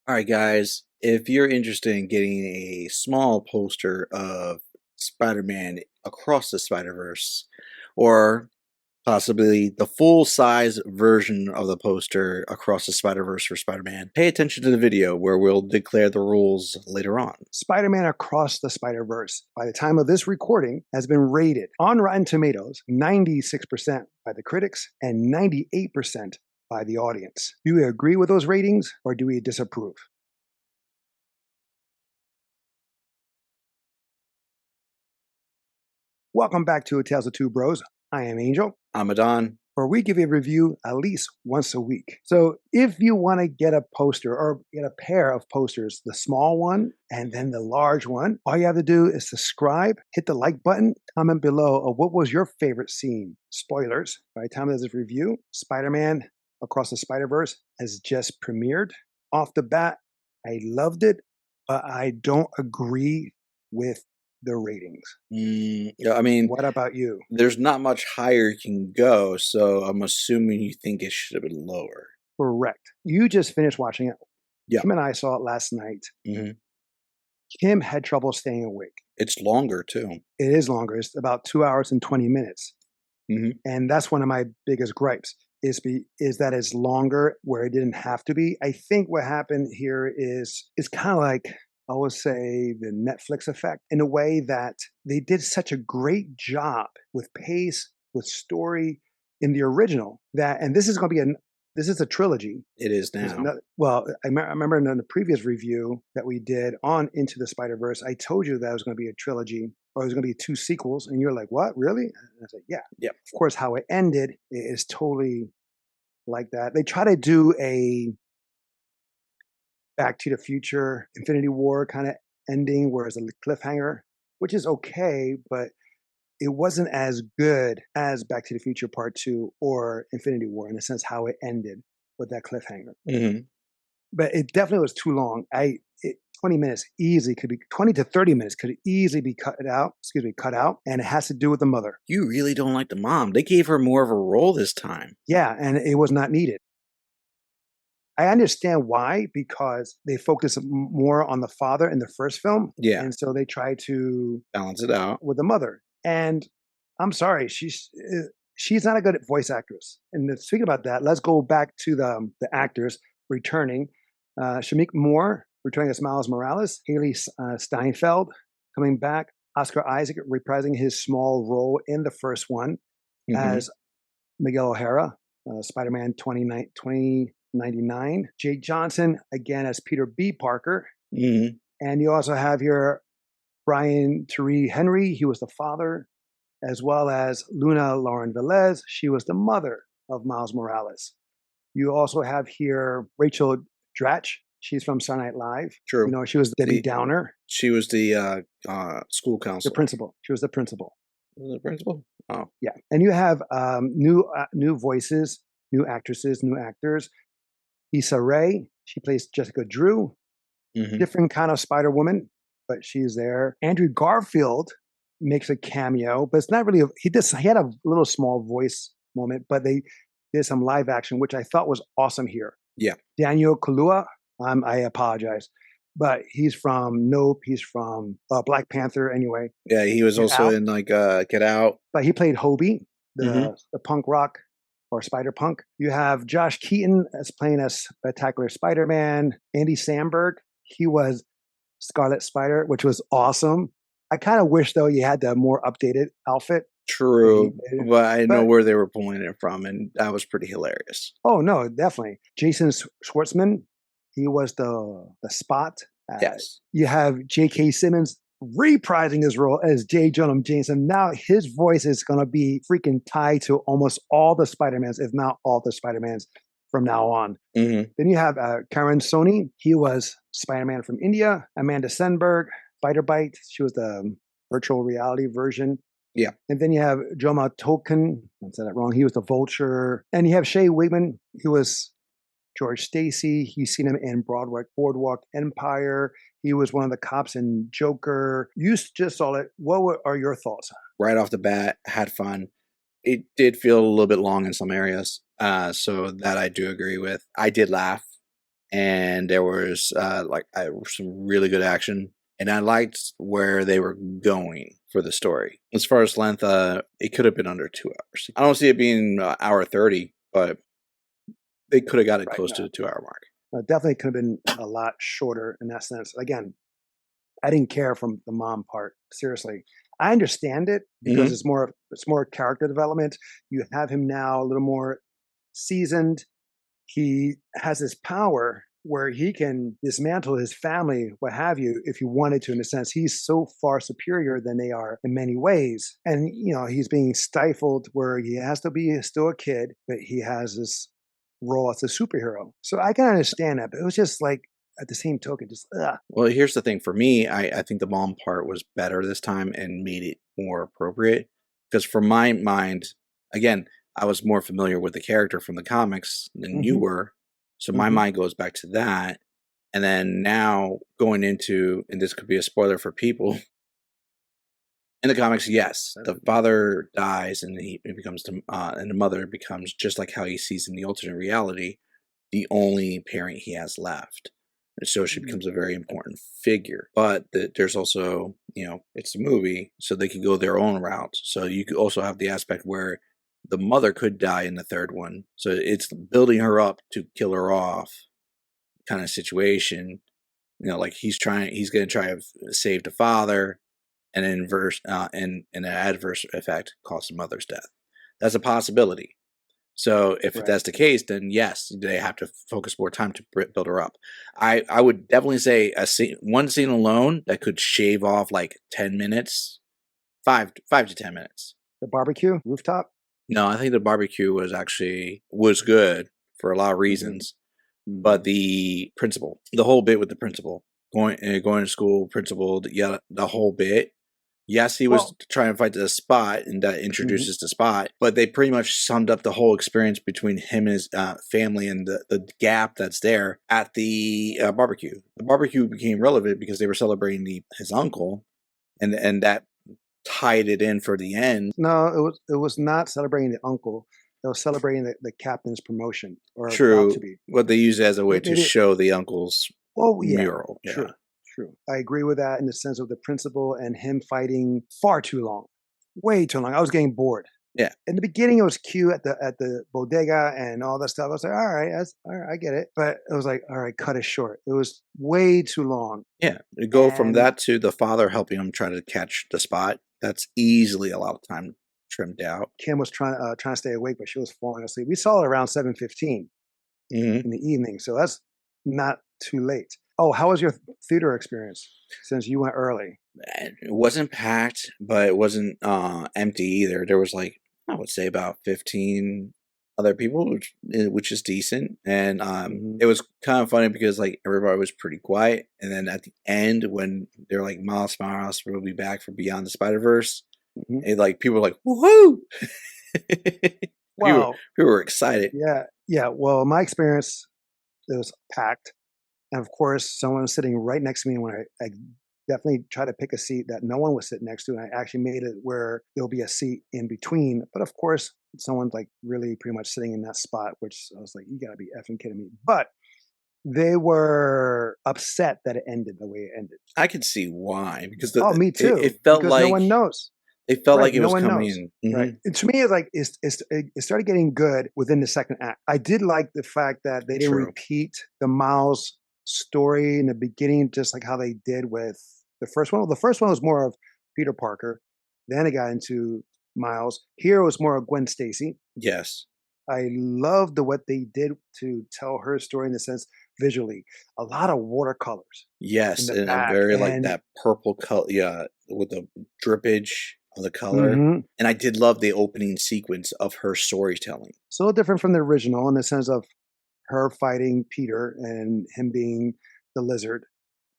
All right, guys, if you're interested in getting a small poster of Spider-Man across the Spider-Verse, or possibly the full-size version of the poster across the Spider-Verse for Spider-Man, pay attention to the video where we'll declare the rules later on. Spider-Man Across the Spider-Verse, by the time of this recording, has been rated on Rotten Tomatoes 96% by the critics and 98% by the audience. Do we agree with those ratings or do we disapprove? Welcome back to Tales of Two Bros. I am Angel, I'm Adan. where we give you a review at least once a week. So if you want to get a poster or get a pair of posters, the small one and then the large one, all you have to do is subscribe, hit the like button, comment below of what was your favorite scene. Spoilers, by the time of this review, Spider-Man Across the Spider-Verse has just premiered. Off the bat, I loved it, but I don't agree with the ratings. Yeah, I mean, What about you? there's not much higher you can go, so I'm assuming you think it should have been lower. Correct. You just finished watching it. Yeah. Kim and I saw it last night. hmm Kim had trouble staying awake. It's longer, too. It is longer. It's about 2 hours and 20 minutes. hmm And that's one of my biggest gripes is that it's longer where it didn't have to be. I think what happened here is it's kind of like, I would say, the Netflix effect in a way that they did such a great job with pace, with story in the original that, and this is going to be this is a trilogy. It is now. I remember in the previous review that we did on Into the Spider-Verse, I told you that it was going to be a trilogy or it was going to be 2 sequels. And you're like, what, really? And I said, yeah. Yep. Of course, how it ended is totally like that. They try to do a Back to the Future, Infinity War kind of ending where it's a cliffhanger, which is okay, but it wasn't as good as Back to the Future Part 2 or Infinity War in a sense how it ended with that cliffhanger. hmm But it definitely was too long. 20 minutes easily could be 20 to 30 minutes could easily be cut out, and it has to do with the mother. You really don't like the mom. They gave her more of a role this time. Yeah, and it was not needed. I understand why, because they focus more on the father in the first film. Yeah. And so they try to Balance it out. with the mother. And I'm sorry, she's not a good voice actress. And speaking about that, let's go back to the actors returning. Shamik Moore returning as Miles Morales, Haley Steinfeld coming back, Oscar Isaac reprising his small role in the first one as Miguel O'Hara, Spider-Man 2099. Jake Johnson again as Peter B. Parker. And you also have here Brian Tyree Henry, he was the father, as well as Luna Lauren Velez, she was the mother of Miles Morales. You also have here Rachel Dratch, she's from Saturday Night Live. True. You know, she was Debbie Downer. She was the school counselor. The principal. She was the principal. Was it principal? Oh. Yeah. And you have new voices, new actresses, new actors. Issa Rae, she plays Jessica Drew, different kind of Spider-Woman, but she's there. Andrew Garfield makes a cameo, but it's not really, he had a little small voice moment, but they did some live action, which I thought was awesome here. Yeah. Daniel Kaluuya, I apologize, but he's from Nope, he's from Black Panther anyway. Yeah, he was also in like Get Out. But he played Hobie, the punk rock or Spider-Punk. You have Josh Keaton as playing as Spectacular Spider-Man. Andy Samberg, he was Scarlet Spider, which was awesome. I kind of wish, though, you had the more updated outfit. True, but I know where they were pulling it from, and that was pretty hilarious. Oh, no, definitely. Jason Schwartzman, he was the Spot. Yes. You have J.K. Simmons reprising his role as J. Jonah Jameson. Now his voice is going to be freaking tied to almost all the Spider-Mans, if not all the Spider-Mans from now on. Then you have Karan Soni. He was Spider-Man from India. Amanda Stenberg, Spider-Bite. She was the virtual reality version. Yeah. And then you have Joma Tolkien. I said that wrong. He was the Vulture. And you have Shea Wigman. He was George Stacy. You've seen him in Boardwalk Empire. He was one of the cops in Joker. You just saw it. What are your thoughts? Right off the bat, had fun. It did feel a little bit long in some areas, so that I do agree with. I did laugh and there was some really good action, and I liked where they were going for the story. As far as length, it could have been under 2 hours. I don't see it being hour 30, but they could have got it Right. close to No, the 2 hour mark. definitely could have been a lot shorter in that sense. Again, I didn't care from the mom part. Seriously, I understand it because Hmm. it's more character development. You have him now a little more seasoned. He has this power where he can dismantle his family, what have you, if he wanted to. In a sense, he's so far superior than they are in many ways. And he's being stifled where he has to be still a kid, but he has this role as a superhero. So I can understand that, but it was just like at the same token, just ugh. Well, here's the thing for me, I think the mom part was better this time and made it more appropriate. Because for my mind, again, I was more familiar with the character from the comics than you Hmm. were. So my Hmm. mind goes back to that. And then now going into, and this could be a spoiler for people, in the comics, yes, the father dies and he becomes, and the mother becomes just like how he sees in the alternate reality, the only parent he has left. And so she becomes a very important figure. But there's also, it's a movie, so they can go their own route. So you could also have the aspect where the mother could die in the third one. So it's building her up to kill her off kind of situation. Like he's going to try to save the father, and an inverse, and an adverse effect cause the mother's death. That's a possibility. So if Right. that's the case, then yes, they have to focus more time to build her up. I would definitely say one scene alone that could shave off like 10 minutes, five to 10 minutes. The barbecue rooftop. No, I think the barbecue was good for a lot of Hmm. reasons, Hmm. but the whole bit with the principal going to school, principal, yeah, the whole bit. Yes, he was Well, trying to fight the Spot, and that mhm. introduces the Spot, but they pretty much summed up the whole experience between him and his family and the gap that's there at the barbecue. The barbecue became relevant because they were celebrating his uncle, and that tied it in for the end. No, it was not celebrating the uncle. It was celebrating the captain's promotion, or about to True, be. but they used it as a way It to made it. show the uncle's Oh yeah, mural. Yeah, true, true. I agree with that in the sense of the principal and him fighting far too long, way too long. I was getting bored. yeah, In the beginning, it was cute at the bodega and all that stuff. I was like, all right, all right, I get it. But it was like, all right, cut it short. It was way too long. yeah. You go from And that to the father helping him try to catch the Spot. That's easily a lot of time trimmed out. Kim was trying to stay awake, but she was falling asleep. We saw it around 7:15 Hmm. in the evening, so that's not too late. Oh, how was your theater experience since you went early? It wasn't packed, but it wasn't empty either. There was like I would say about 15 other people, which is decent. And Hmm. it was kind of funny because like everybody was pretty quiet, and then at the end when they're like Miles Morales will be back for Beyond the Spider Verse, Hmm. and like people were like woohoo! people Well, people were excited. yeah, yeah. Well, my experience, it was packed, and of course, someone was sitting right next to me. When I definitely tried to pick a seat that no one was sitting next to, and I actually made it where there'll be a seat in between. But of course, someone's like really pretty much sitting in that spot, which I was like, you gotta be effing kidding me. But they were upset that it ended the way it ended. I could see why because Oh, me it too, felt because no like one knows. Right, it no was one coming knows. in. Right. And to me, it's like it started getting good within the second act. I did like the fact that they didn't True. repeat the Miles story in the beginning, just like how they did with the first one. Well, the first one was more of Peter Parker. Then it got into Miles. Here it was more of Gwen Stacy. Yes. I loved what they did to tell her story in the sense visually. A lot of watercolors in Yes, the and a back, very, like, and that purple color, yeah, with the drippage of the color, mhm. and I did love the opening sequence of her storytelling. So different from the original in the sense of her fighting Peter and him being the lizard.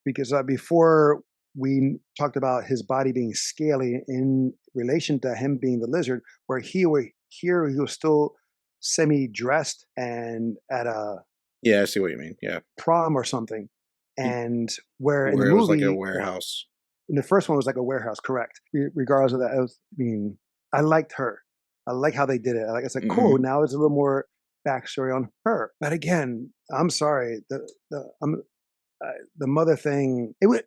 Because before we talked about his body being scaly in relation to him being the lizard, where here he was still semi dressed and at a Yeah, I see what you mean, yeah. prom or something. Y And where in the Where it was like a movie, warehouse. in the first one was like a warehouse, correct? Regardless of that, I mean, I liked her. I like how they did it. Like I said, cool. Mhm. Now it's a little more. backstory on her. But again, I'm sorry, the mother thing. It would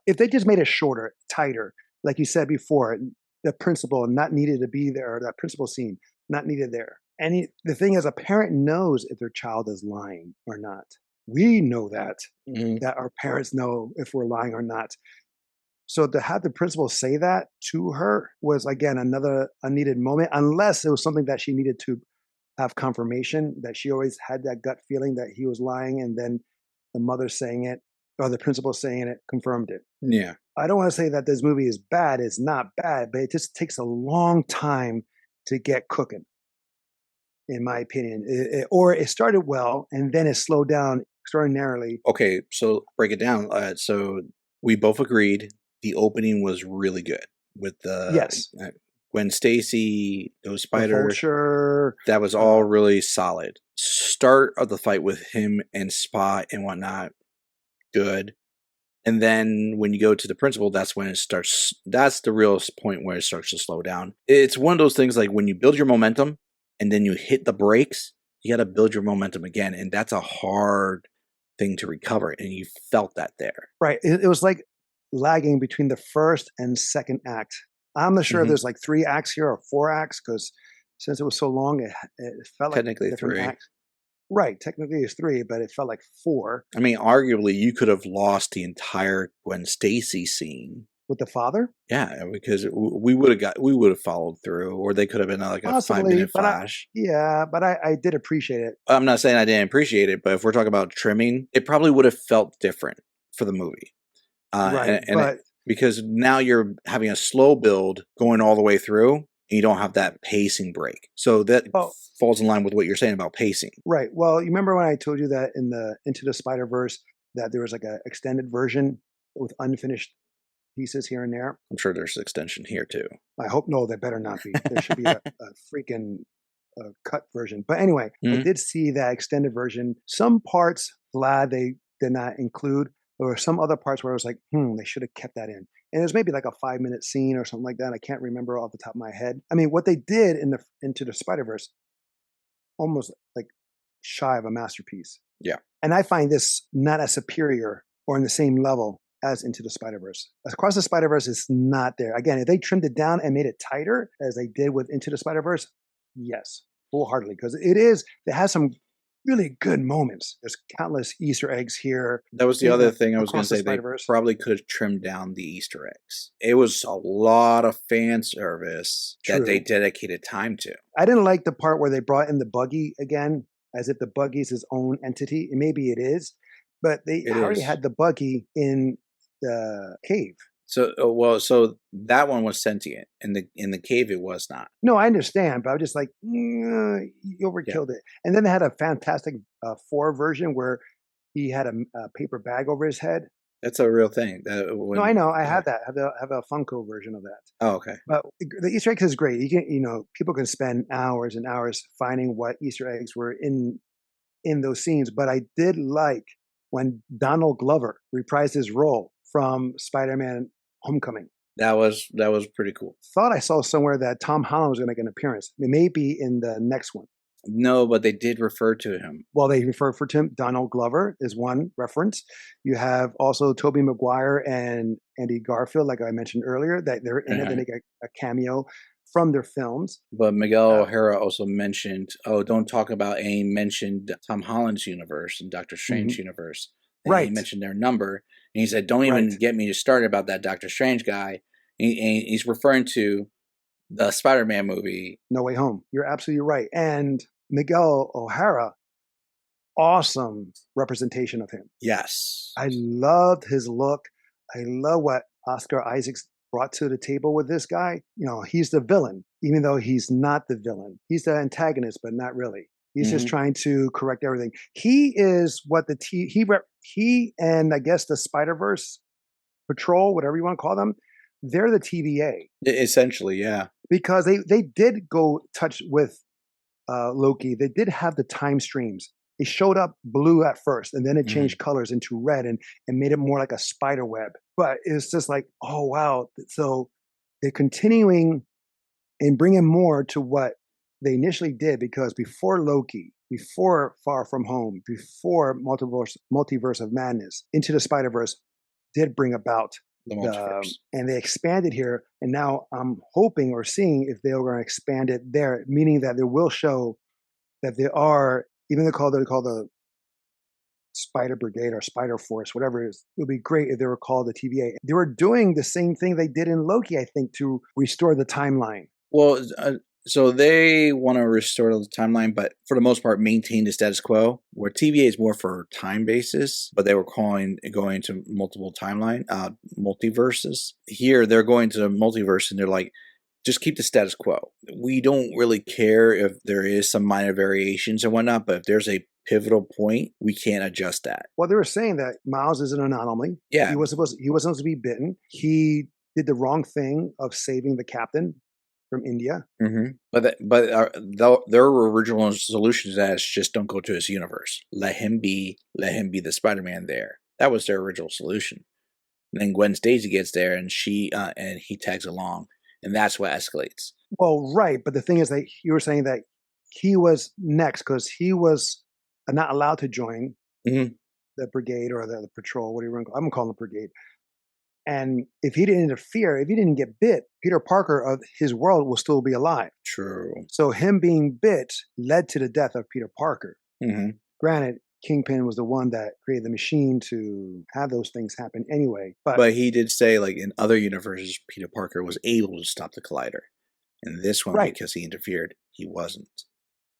if they just made it shorter, tighter, like you said before, the principal not needed to be there, or that principal scene not needed there. And the thing is, a parent knows if their child is lying or not. We know Mhm. that our parents know if we're lying or not. So to have the principal say that to her was again another unneeded moment, unless it was something that she needed to have confirmation, that she always had that gut feeling that he was lying, and then the mother saying it or the principal saying it confirmed it. Yeah. I don't want to say that this movie is bad. It's not bad, but it just takes a long time to get cooking, in my opinion. Or it started well and then it slowed down extraordinarily. Okay, so break it down. So we both agreed the opening was really good with the Yes, Gwen Stacy, those the spiders. vulture. That was all really solid. Start of the fight with him and Spot and whatnot, good. And then when you go to the principal, that's when it starts. That's the real point where it starts to slow down. It's one of those things like when you build your momentum and then you hit the brakes, you got to build your momentum again. And that's a hard thing to recover. And you felt that there. Right. It was like lagging between the first and second act. I'm not sure if Hmm. there's like 3 acts here or 4 acts, because since it was so long, it felt like Technically, different three. acts. Right. Technically, it's three, but it felt like four. I mean, arguably, you could have lost the entire Gwen Stacy scene. With the father? Yeah, because we would have followed through, or they could have been like a five Possibly, minute but flash. I did appreciate it. I'm not saying I didn't appreciate it, but if we're talking about trimming, it probably would have felt different for the movie. Right. But Because now you're having a slow build going all the way through, and you don't have that pacing break. So that oh, falls in line with what you're saying about pacing. right. Well, you remember when I told you that in the Into the Spider Verse that there was like a extended version with unfinished pieces here and there? I'm sure there's extension here too. I hope no, there better not be. There should be a freaking cut version. But anyway, I Mhm. did see that extended version. Some parts, glad they did not include. There were some other parts where I was like, they should have kept that in. And it was maybe like a 5 minute scene or something like that. I can't remember off the top of my head. I mean, what they did in the Into the Spider Verse, almost like shy of a masterpiece. Yeah. And I find this not as superior or in the same level as Into the Spider Verse. Across the Spider Verse is not there. Again, if they trimmed it down and made it tighter, as they did with Into the Spider Verse, yes, wholeheartedly, because it has some really good moments. There's countless Easter eggs here. That was the other thing I was going Across to the say. They Spider Verse. probably could have trimmed down the Easter eggs. It was a lot of fan service that they True. dedicated time to. I didn't like the part where they brought in the buggy again, as if the buggy is his own entity. And maybe it is, but they It already is. had the buggy in the cave. So so that one was sentient. In the cave, it was not. No, I understand, but I was just like, you Yeah, overkilled it. And then they had a Fantastic Four version where he had a paper bag over his head. that's a real thing. No, I know. I Yeah. have that. I have a Funko version of that. Oh, okay. But the Easter eggs is great. People can spend hours and hours finding what Easter eggs were in those scenes. But I did like when Donald Glover reprised his role from Spider-Man: Homecoming. That was pretty cool. Thought I saw somewhere that Tom Holland was going to make an appearance. Maybe in the next one. No, but they did refer to him. Well, they refer to him. Donald Glover is one reference. You have also Tobey Maguire and Andy Garfield, like I mentioned earlier, that they're in it. They Uh-huh. make a cameo from their films. But Miguel Uh, O'Hara also mentioned, "Oh, don't talk about." And he mentioned Tom Holland's universe and Doctor Strange mhm. universe, and he Right, mentioned their number. And he said, "Don't right. even get me started about that Doctor Strange guy." And he's referring to the Spider-Man movie. No Way Home. You're absolutely right. And Miguel O'Hara, awesome representation of him. Yes. I loved his look. I love what Oscar Isaacs brought to the table with this guy. He's the villain, even though he's not the villain. He's the antagonist, but not really. He's just Hmm. trying to correct everything. He is what he and I guess the Spider Verse Patrol, whatever you want to call them, they're the TVA Essentially, yeah. because they did go touch with Loki. They did have the time streams. It showed up blue at first, and then it Hmm. changed colors into red and made it more like a spider web. But it's just like, oh wow! So they're continuing and bringing more to what they initially did, because before Loki, before Far From Home, before Multiverse of Madness, Into the Spider Verse did bring about The multiverse. and they expanded here. And now I'm hoping or seeing if they are going to expand it there, meaning that they will show that they are, even they're called the Spider Brigade or Spider Force, whatever it is. It would be great if they were called the TVA. They were doing the same thing they did in Loki, I think, to restore the timeline. Well, so they want to restore the timeline, but for the most part, maintain the status quo. Where TVA is more for time basis, but they were going to multiple timeline, multiverses. Here, they're going to the multiverse, and they're like, just keep the status quo. We don't really care if there is some minor variations and whatnot, but if there's a pivotal point, we can't adjust that. Well, they were saying that Miles is an anomaly. Yeah, he wasn't supposed to be bitten. He did the wrong thing of saving the captain from India. mm-hmm. But their original solution to that is just don't go to his universe. Let him be the Spider-Man there. That was their original solution. And then Gwen Stacy gets there, and he tags along, and that's what escalates. Well, right, but the thing is that you were saying that he was next because he was not allowed to join Mm-hmm. the brigade or the patrol. What do you want? I'm calling the brigade. And if he didn't interfere, if he didn't get bit, Peter Parker of his world will still be alive. True. So him being bit led to the death of Peter Parker. Mm-hmm. Granted, Kingpin was the one that created the machine to have those things happen anyway. But he did say, like, in other universes, Peter Parker was able to stop the collider. In this one, Right. because he interfered, he wasn't.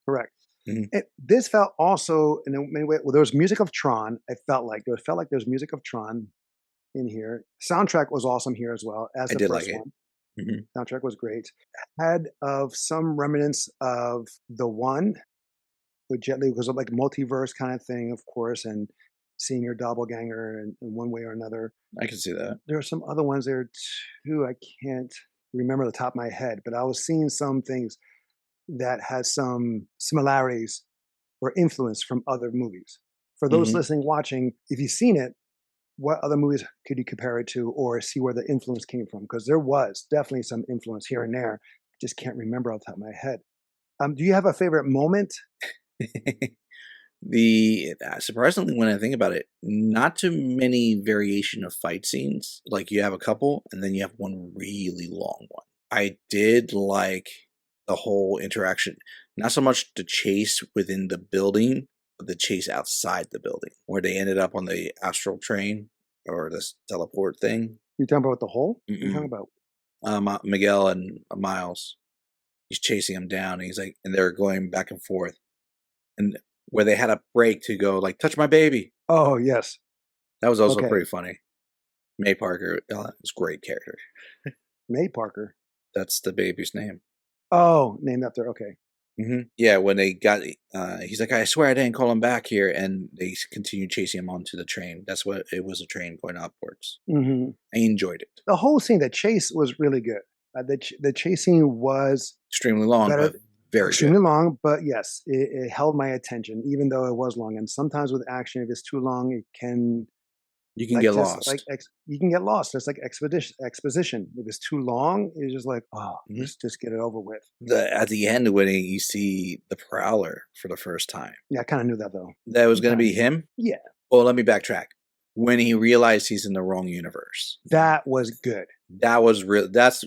Correct. Mm-hmm. This felt also in many ways. Well, there was music of Tron. It felt like there's music of Tron in here. Soundtrack was awesome here as well as the first one. Mm-hmm. Soundtrack was great. Had of some remnants of the one with Jet Li because of like multiverse kind of thing, of course, and seeing your doppelganger in one way or another. I can see that. There are some other ones there too. I can't remember the top of my head, but I was seeing some things that had some similarities or influence from other movies. For those listening, watching, if you've seen it, what other movies could you compare it to or see where the influence came from? Because there was definitely some influence here and there. I just can't remember off the top of my head. Do you have a favorite moment? Surprisingly, when I think about it, not too many variation of fight scenes. Like you have a couple, and then you have one really long one. I did like the whole interaction, not so much the chase within the building, but the chase outside the building, where they ended up on the astral train or this teleport thing. You're talking about the hole? Mm-mm. You're talking about Miguel and Miles. He's chasing him down, and he's like, and they're going back and forth, and where they had a break to go, like, touch my baby. Oh yes, that was also pretty funny. May Parker is a great character. May Parker. That's the baby's name. Oh, named after. Okay. Mm-hmm. Yeah, when they got, he's like, I swear I didn't call him back here, and they continued chasing him onto the train. That's what it was, a train going upwards. Mm-hmm. I enjoyed it. The whole scene, the chase was really good. The chase scene was extremely long, but very extremely good. long. But yes, it held my attention, even though it was long. And sometimes with action, if it's too long, it can get lost. You can get lost. It's like exposition. If it's too long, it's just like, let's just get it over with. At the end, when you see the Prowler for the first time. Yeah, I kind of knew that though. That was going to be him? Yeah. Well, let me backtrack. When he realized he's in the wrong universe. That was good. That was real. That's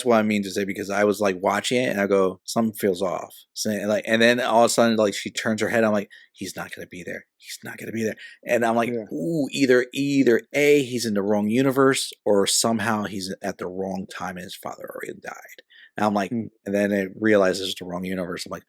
what I mean to say, because I was like watching it and I go, something feels off. So, like, and then all of a sudden, like, she turns her head. I'm like, he's not going to be there. He's not going to be there. And I'm like, ooh, either A, he's in the wrong universe, or somehow he's at the wrong time and his father already died. And I'm like, and then it realizes it's the wrong universe. I'm like,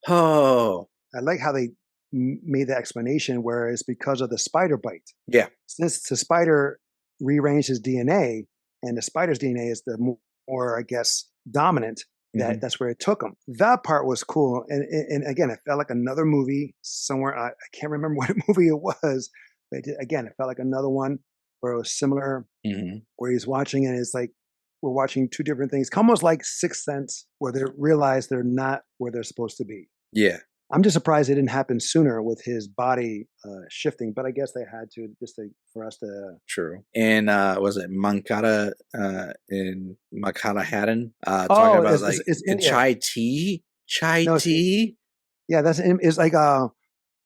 oh. I like how they made the explanation where it's because of the spider bite. Yeah. Since the spider rearranged his DNA, and the spider's DNA is the more, I guess, dominant, that's where it took him. That part was cool. And again, it felt like another movie somewhere. I can't remember what movie it was. But again, it felt like another one where it was similar, where he's watching and it's like, we're watching two different things, almost like Sixth Sense, where they realize they're not where they're supposed to be. Yeah. I'm just surprised it didn't happen sooner with his body shifting, but I guess they had to for us to. True. And was it Mankata in Makata Haddon talking about like chai tea? Chai tea? Yeah, it's like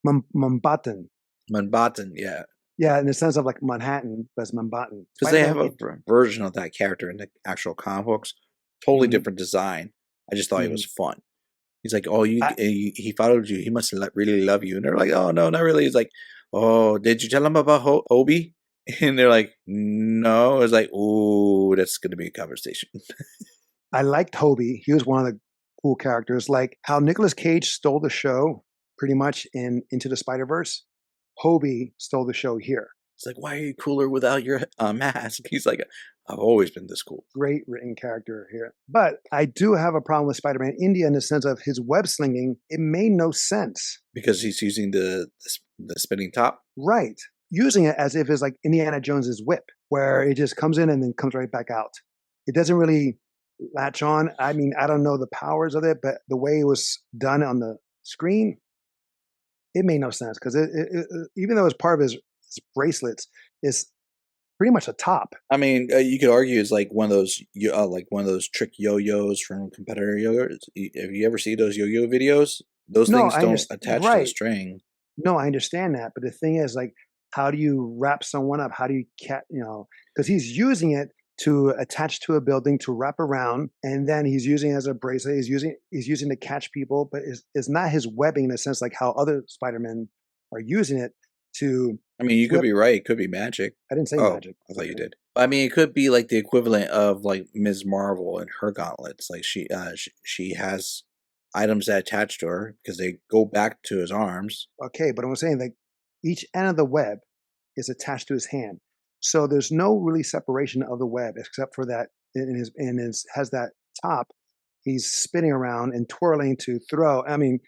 Mumbattan. Manbatan, yeah. Yeah, in the sense of like Manhattan, but it's Mumbattan. Because they Spider-Man. have a version of that character in the actual comic books, totally Mhm, different design. I just thought it was mhm. fun. He's like, "Oh, I he followed you. He must really love you." And they're like, "Oh no, not really." He's like, "Oh, did you tell him about Obi?" And they're like, "No." It's like, "Ooh, that's gonna be a conversation." I liked Hobie. He was one of the cool characters. Like how Nicolas Cage stole the show pretty much in Into the Spider-Verse. Hobie stole the show here. It's like, "Why are you cooler without your mask?" He's like, "I've always been this cool." Great written character here. But I do have a problem with Spider-Man India in the sense of his web slinging. It made no sense. Because he's using the spinning top. Right. Using it as if it's like Indiana Jones's whip, where it just comes in and then comes right back out. It doesn't really latch on. I mean, I don't know the powers of it, but the way it was done on the screen, it made no sense because even though it's part of his bracelets, it's pretty much a top. I mean, you could argue it's like one of those like one of those trick yo-yos from competitor yo-yos. Have you ever seen those yo-yo videos? Those No, things I don't understand. attach to the Right. string. No, I understand that, but the thing is, like, how do you wrap someone up? How do you because he's using it to attach to a building to wrap around, and then he's using it as a bracelet. He's using to catch people, but it's not his webbing in a sense like how other Spider-Men are using it to I mean, you could flip. be right. It could be magic. I didn't say Oh, magic. I thought you Okay. did. I mean, it could be like the equivalent of like Ms. Marvel and her gauntlets. Like she has items that attach to her because they go back to his arms. Okay, but I'm saying like each end of the web is attached to his hand. So there's no really separation of the web except for that in his has that top. He's spinning around and twirling to throw. I mean,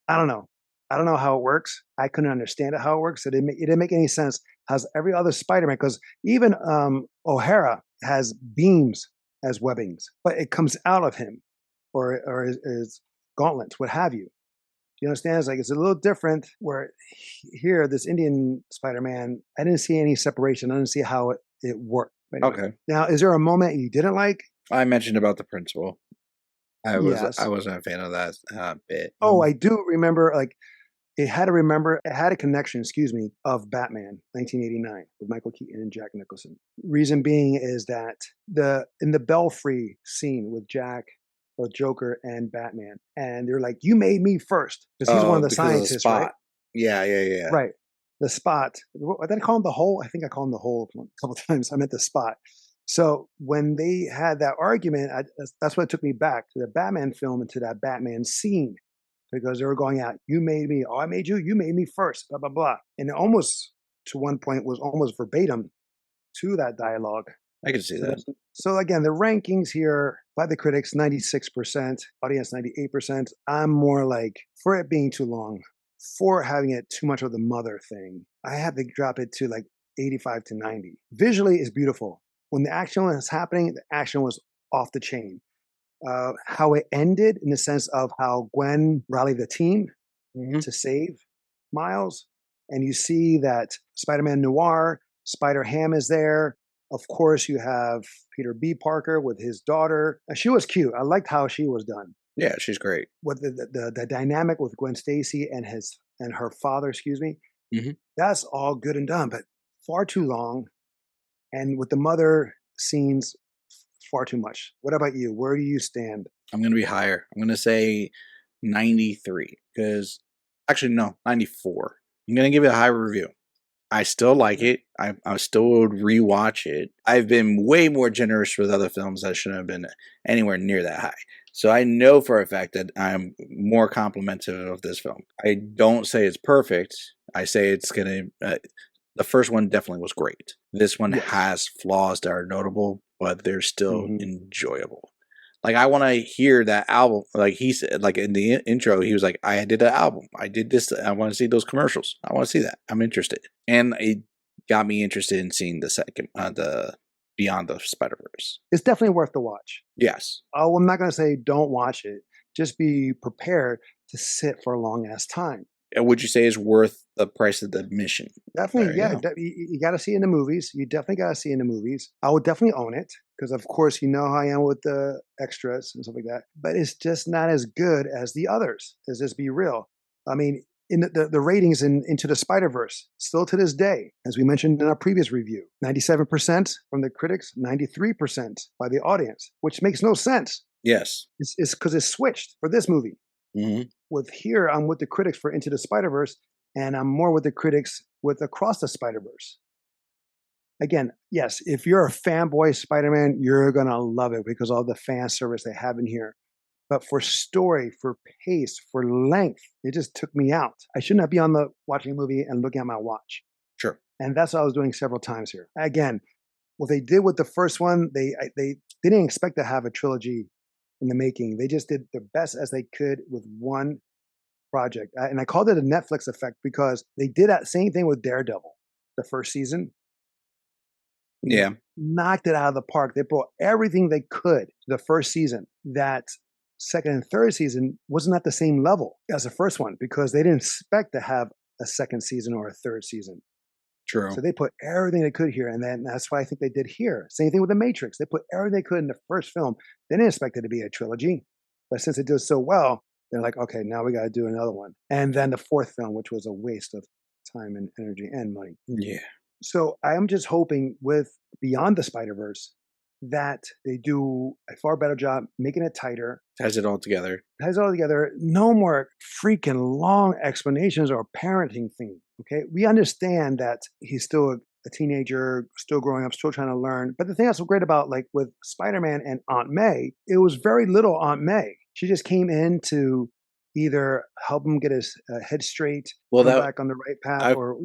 I don't know. I don't know how it works. I couldn't understand it how it works. It didn't make any sense. How's every other Spider-Man? Because even O'Hara has beams as webbings, but it comes out of him or his gauntlets, what have you. You understand? It's like it's a little different. Where here, this Indian Spider-Man, I didn't see any separation. I didn't see how it worked. Anyway, Okay, now is there a moment you didn't like? I mentioned about the principal. I Yes. wasn't a fan of that bit. Oh, I do remember. Like it had a connection. Excuse me, of Batman, 1989, with Michael Keaton and Jack Nicholson. Reason being is that the in the Belfry scene with Jack, with Joker and Batman, and they're like, "You made me first," because he's one of the Because of the scientists, right? spot. Yeah, yeah, yeah. Right. The spot. Did I call him the hole? I think I called him the hole a couple times. I meant the spot. So when they had that argument, that's what took me back to the Batman film and to that Batman scene because they were going out. You made me. Oh, I made you. You made me first. Blah blah blah. And it almost to one point was almost verbatim to that dialogue. I can see So that. so again, the rankings here by the critics 96%, audience 98%. I'm more like for it being too long, for having it too much of the mother thing. I had to drop it to like 85 to 90. Visually is beautiful. When the action was happening, the action was off the chain. How it ended in the sense of how Gwen rallied the team Hmm. to save Miles. And you see that Spider Man Noir, Spider Ham is there. Of course, you have Peter B. Parker with his daughter. She was cute. I liked how she was done. Yeah, she's great. With the dynamic with Gwen Stacy and her father, excuse me, Hmm. that's all good and done, but far too long. And with the mother scenes, far too much. What about you? Where do you stand? I'm gonna be higher. I'm gonna say 93 because actually no, 94. I'm gonna give it a high review. I still like it. I still would rewatch it. I've been way more generous with other films that shouldn't have been anywhere near that high. So I know for a fact that I'm more complimentary of this film. I don't say it's perfect. I say it's gonna. The first one definitely was great. This one Yes. has flaws that are notable, but they're still Hmm. enjoyable. Like I want to hear that album. Like he said, like in the intro, he was like, "I did an album. I did this. I want to see those commercials. I want to see that. I'm interested." And it got me interested in seeing the second, the Beyond the Spider Verse. It's definitely worth the watch. Yes. Oh, I'm not going to say don't watch it. Just be prepared to sit for a long ass time. And would you say is worth the price of the admission? Definitely, There you yeah. go. You got to see it in the movies. You definitely got to see it in the movies. I would definitely own it because, of course, you know how I am with the extras and stuff like that. But it's just not as good as the others. Let's just be real. I mean, in the ratings in Into the Spider-Verse, still to this day, as we mentioned in our previous review, 97% from the critics, 93% by the audience, which makes no sense. Yes. It's because it's switched for this movie. Hmm. With here, I'm with the critics for Into the Spider-Verse, and I'm more with the critics with Across the Spider-Verse. Again, yes, if you're a fanboy Spider-Man, you're gonna love it because all the fan service they have in here. But for story, for pace, for length, it just took me out. I should not be on the watching a movie and looking at my watch. Sure. And that's what I was doing several times here. Again, what they did with the first one, they didn't expect to have a trilogy in the making. They just did the best as they could with one project. And I called it a Netflix effect because they did that same thing with Daredevil, the first season. Yeah. Knocked it out of the park. They brought everything they could to the first season. That second and third season wasn't at the same level as the first one because they didn't expect to have a second season or a third season. True. So they put everything they could here. And then that's what I think they did here. Same thing with The Matrix. They put everything they could in the first film. They didn't expect it to be a trilogy. But since it did so well, they're like, okay, now we got to do another one. And then the fourth film, which was a waste of time and energy and money. Yeah. So I am just hoping with Beyond the Spider-Verse that they do a far better job making it tighter, Ties it all together. ties it all together. No more freaking long explanations or parenting thing. Okay, we understand that he's still a teenager, still growing up, still trying to learn. But the thing that's so great about like with Spider-Man and Aunt May, it was very little Aunt May. She just came in to either help him get his head straight, Well, come that back on the right path, I or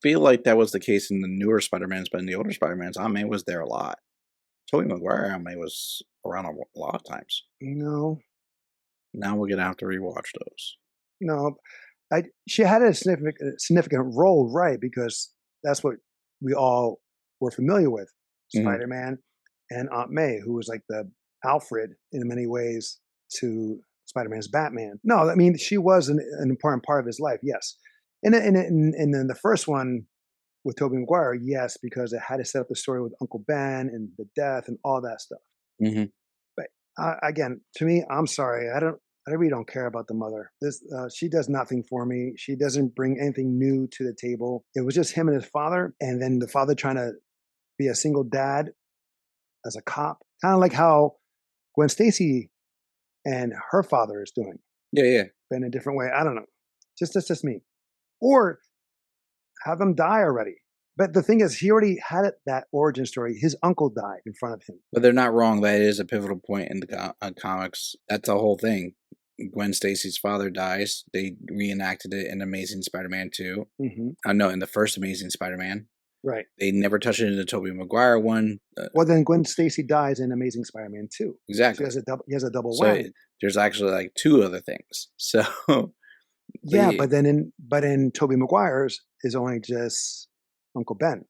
feel like that was the case in the newer Spider-Mans, but in the older Spider-Mans, Aunt May was there a lot. Tobey Maguire Aunt May was around a lot of times. no, Now we're gonna have to rewatch those. no. She had a significant role, right? Because that's what we all were familiar with: Hmm. Spider-Man and Aunt May, who was like the Alfred in many ways to Spider-Man's Batman. No, I mean she was an important part of his life. Yes, and then the first one with Tobey Maguire, yes, because it had to set up the story with Uncle Ben and the death and all that stuff. Hmm. But again, to me, I'm sorry, I don't. I really don't care about the mother. This she does nothing for me. She doesn't bring anything new to the table. It was just him and his father, and then the father trying to be a single dad as a cop, kind of like how Gwen Stacy and her father is doing, Yeah, yeah. but in a different way. I don't know. Just that's just me. Or have them die already. But the thing is, he already had that origin story. His uncle died in front of him. But they're not wrong. That is a pivotal point in the comics. That's the whole thing. Gwen Stacy's father dies. They reenacted it in Amazing Spider-Man 2. Hmm. No, in the first Amazing Spider-Man. Right. They never touched it in the Tobey Maguire one. Well, then Gwen Stacy dies in Amazing Spider-Man 2. She Exactly. has a double. He has a double So whammy. there's actually like two other things. So, Yeah, but then in Tobey Maguire's is only just Uncle Ben.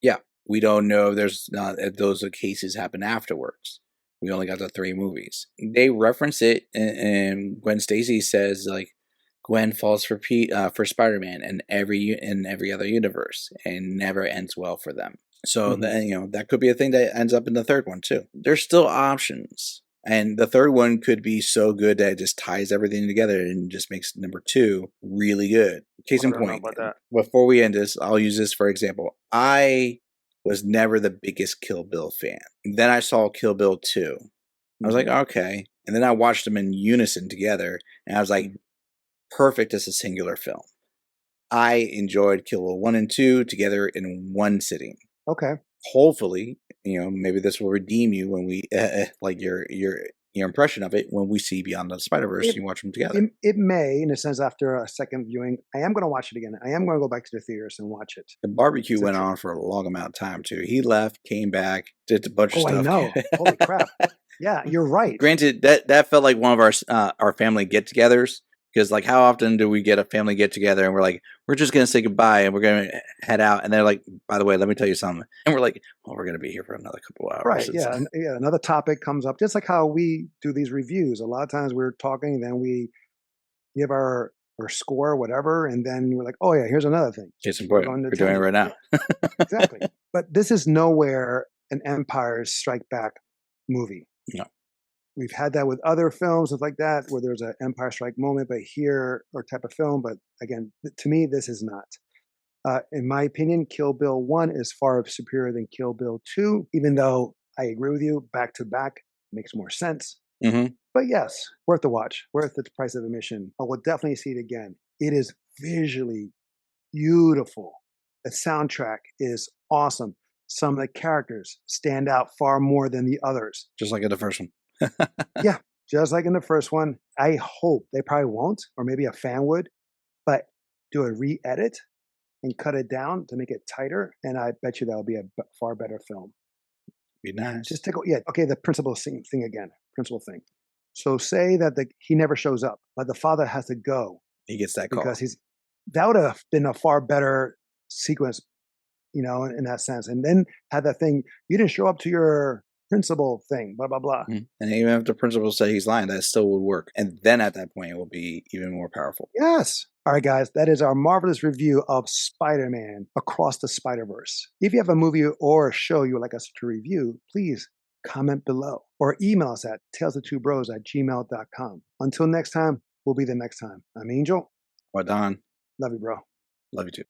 yeah, we don't know if there's not if those cases happen afterwards. We only got the three movies. They reference it, and Gwen Stacy says like Gwen falls for Spider-Man in every other universe, and never ends well for them. So Mhm. then that could be a thing that ends up in the third one too. There's still options. And the third one could be so good that it just ties everything together and just makes number two really good. Case I in don't know point, about that. before we end this, I'll use this for example. I was never the biggest Kill Bill fan. Then I saw Kill Bill 2. I was like, Mhm. okay. And then I watched them in unison together, and I was like, Mhm. perfect as a singular film. I enjoyed Kill Bill 1 and 2 together in one sitting. Okay. Hopefully, maybe this will redeem you when we like your impression of it when we see Beyond the Spider Verse. It, You watch them together. it may, in a sense, after a second viewing, I am going to watch it again. I am going to go back to the theaters and watch it. The barbecue So went on for a long amount of time too. He left, came back, did a bunch of oh, I stuff. know. Holy crap. Yeah, you're right. Granted, that felt like one of our family get-togethers because like how often do we get a family get-together and we're like we're just gonna say goodbye and we're gonna head out and they're like, by the way, let me tell you something, and we're like, well, we're gonna be here for another couple of hours. Right. Yeah. Yeah. Another topic comes up, just like how we do these reviews. A lot of times we're talking, then we give our score, whatever, and then we're like, oh yeah, here's another thing. Case in We're point, going to we're doing it tangent. right now. Exactly. But this is nowhere an Empire Strike Back movie. No. We've had that with other films, stuff like that, where there's an Empire Strike moment, but here, or type of film. But again, to me, this is not. In my opinion, Kill Bill 1 is far superior than Kill Bill 2, even though I agree with you, back to back makes more sense. Hmm. But yes, worth the watch, worth the price of admission. I will definitely see it again. It is visually beautiful. The soundtrack is awesome. Some of the characters stand out far more than the others. Just like in the first one. Yeah, just like in the first one. I hope they probably won't, or maybe a fan would, but do a re-edit and cut it down to make it tighter, and I bet you that'll be a far better film. Be nice. Just take, yeah, okay, the principal thing again, principal thing. So say that he never shows up, but the father has to go He gets that call. because that would have been a far better sequence, in that sense. And then had that thing, you didn't show up to your principal thing, blah, blah, blah. Mhm. And even if the principal said he's lying, that still would work. And then at that point, it will be even more powerful. Yes. All right, guys, that is our marvelous review of Spider-Man Across the Spider-Verse. If you have a movie or a show you would like us to review, please comment below or email us at talesoftvbros@gmail.com. Until next time, we'll be the next time. I'm Angel. Well, Don, Love you, bro. love you too.